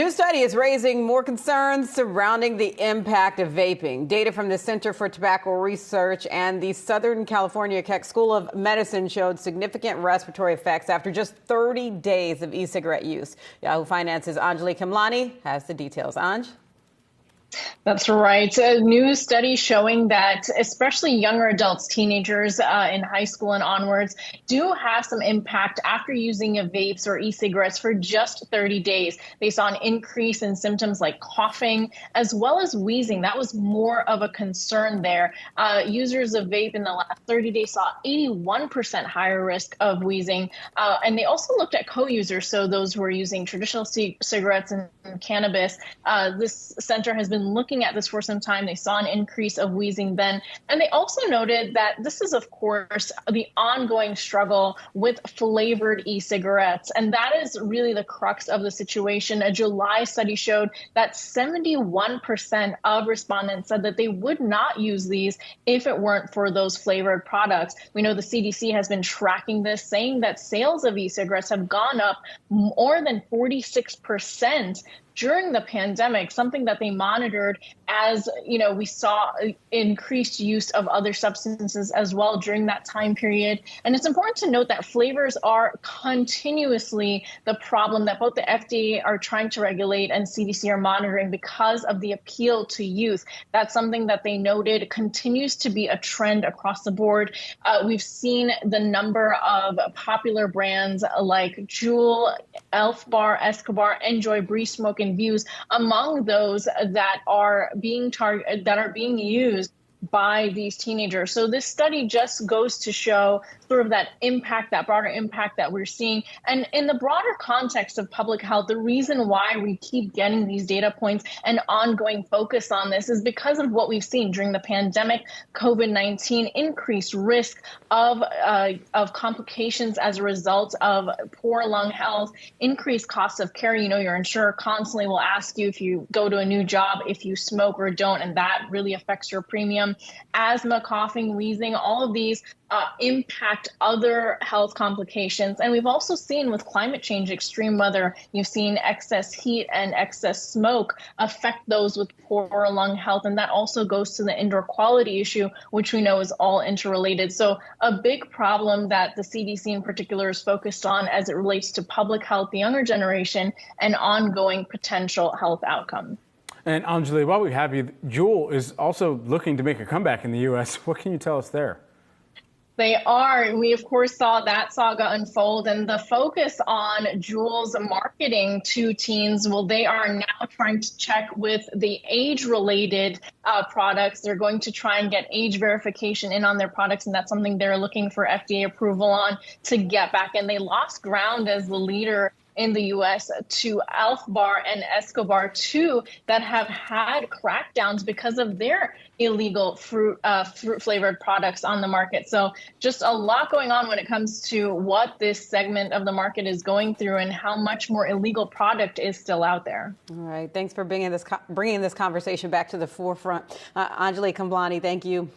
new study is raising more concerns surrounding the impact of vaping. Data from the Center for Tobacco Research and the Southern California Keck School of Medicine showed significant respiratory effects after just 30 days of e-cigarette use. Yahoo Finance's Anjalee Khemlani has the details. Anj? That's right. A new study showing that especially younger adults, teenagers in high school and onwards, do have some impact after using vapes or e-cigarettes for just 30 days. They saw an increase in symptoms like coughing as well as wheezing. That was more of a concern there. Users of vape in the last 30 days saw 81% higher risk of wheezing. And they also looked at co-users, so those who are using traditional cigarettes and cannabis. This center has been looking at this for some time. They saw an increase of wheezing then. And they also noted that this is, of course, the ongoing struggle with flavored e-cigarettes. And that is really the crux of the situation. A July study showed that 71% of respondents said that they would not use these if it weren't for those flavored products. We know the CDC has been tracking this, saying that sales of e-cigarettes have gone up more than 46% during the pandemic, something that they monitored as, we saw increased use of other substances as well during that time period. And it's important to note that flavors are continuously the problem that both the FDA are trying to regulate and CDC are monitoring because of the appeal to youth. That's something that they noted continues to be a trend across the board. We've seen the number of popular brands like Juul, Elf Bar, Escobar, Enjoy, Bree Smoke, and Views among those that are being used by these teenagers. So this study just goes to show sort of that impact, that broader impact that we're seeing. And in the broader context of public health, the reason why we keep getting these data points and ongoing focus on this is because of what we've seen during the pandemic, COVID-19, increased risk of complications as a result of poor lung health, increased costs of care. Your insurer constantly will ask you if you go to a new job, if you smoke or don't, and that really affects your premium. Asthma, coughing, wheezing, all of these impact other health complications. And we've also seen with climate change, extreme weather, you've seen excess heat and excess smoke affect those with poor lung health. And that also goes to the indoor quality issue, which we know is all interrelated. So a big problem that the CDC in particular is focused on as it relates to public health, the younger generation, and ongoing potential health outcomes. And Anjalee, while we have you, Juul is also looking to make a comeback in the U.S. What can you tell us there? They are. We, of course, saw that saga unfold, and the focus on Juul's marketing to teens, well, they are now trying to check with the age-related products. They're going to try and get age verification in on their products, and that's something they're looking for FDA approval on to get back. And they lost ground as the leader in the U.S. to Elf Bar and Escobar, too, that have had crackdowns because of their illegal fruit-flavored products on the market. So just a lot going on when it comes to what this segment of the market is going through and how much more illegal product is still out there. All right. Thanks for bringing this conversation back to the forefront. Anjalee Khemlani, thank you.